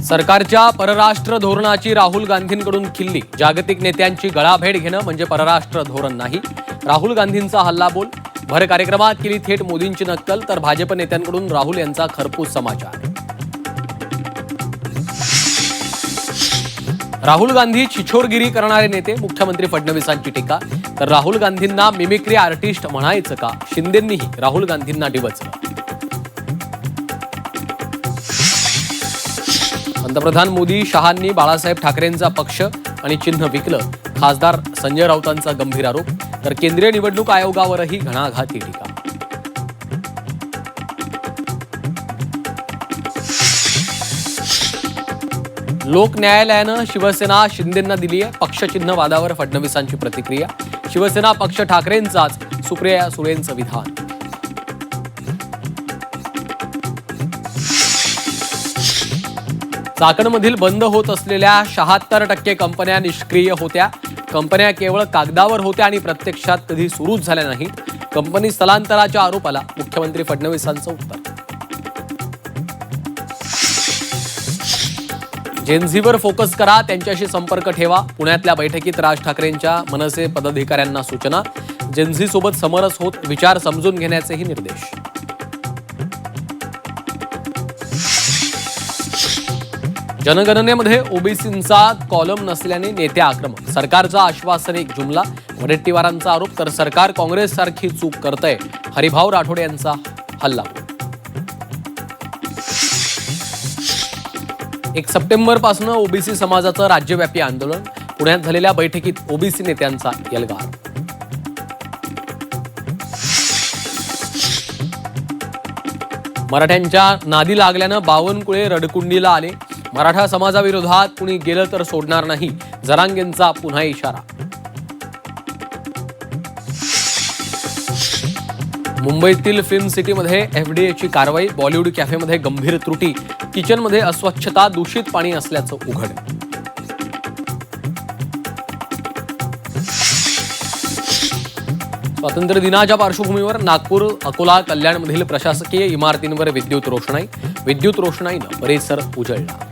सरकारच्या परराष्ट्र धोरणाची राहुल गांधींकडून खिल्ली. जागतिक नेत्यांची गळाभेट घेणं म्हणजे परराष्ट्र धोरण नाही. राहुल गांधींचा हल्लाबोल. भर कार्यक्रमात केली थेट मोदींची नक्कल, तर भाजप नेत्यांकडून राहुल यांचा खरपूस समाचार. राहुल गांधी छिछोरगिरी करणारे नेते. मुख्यमंत्री फडणवीसांची टीका. तर राहुल गांधींना मिमिक्री आर्टिस्ट म्हणायचं का? शिंदेंनीही राहुल गांधींना डिवचलं. पंतप्रधान मोदी शहांनी बाळासाहेब ठाकरेंचा पक्ष आणि चिन्ह विकलं. खासदार संजय राऊतांचा गंभीर आरोप. तर केंद्रीय निवडणूक आयोगावरही घणाघाती टीका. लोक न्यायालयानं शिवसेना शिंदेंना दिली आहे. पक्षचिन्ह वादावर फडणवीसांची प्रतिक्रिया. शिवसेना पक्ष ठाकरेंचाच, सुप्रिया सुळेंचं विधान. चाकणमधील बंद होत असलेल्या 76% कंपन्या निष्क्रिय होत्या. कंपन्या केवळ कागदावर होत्या आणि प्रत्यक्षात कधी सुरूच झाल्या नाहीत. कंपनी स्थलांतराच्या आरोपाला मुख्यमंत्री फडणवीसांचं उत्तर. जेनझीवर फोकस करा, त्यांच्याशी संपर्क ठेवा. पुण्यातल्या बैठकीत राज ठाकरेंच्या मनसे पदाधिकाऱ्यांना सूचना. जेनझी सोबत समरस होत विचार समजून घेण्याचेही निर्देश. जनगणनेमध्ये ओबीसींचा कॉलम नसल्याने नेते आक्रमक. सरकारचं आश्वासन एक जुमला. वडेट्टीवारांचा आरोप. तर सरकार काँग्रेससारखी चूक करतंय. हरिभाऊ राठोड यांचा हल्ला. 1 सप्टेंबरपासून ओबीसी समाजाचं राज्यव्यापी आंदोलन. पुण्यात झालेल्या बैठकीत ओबीसी नेत्यांचा एल्गार. मराठ्यांच्या नादी लागल्यानं बावनकुळे रडकुंडीला आले. मराठा समाजाविरोधात कुणी गेलं तर सोडणार नाही. जरांगेंचा पुन्हा इशारा. मुंबईतील फिल्म सिटीमध्ये एफडीएची कारवाई. बॉलिवूड कॅफेमध्ये गंभीर त्रुटी. किचनमध्ये अस्वच्छता, दूषित पाणी असल्याचं उघड. स्वातंत्र्य दिनाच्या पार्श्वभूमीवर नागपूर, अकोला, कल्याणमधील प्रशासकीय इमारतींवर विद्युत रोषणाई. विद्युत रोषणाईनं परिसर उजळला.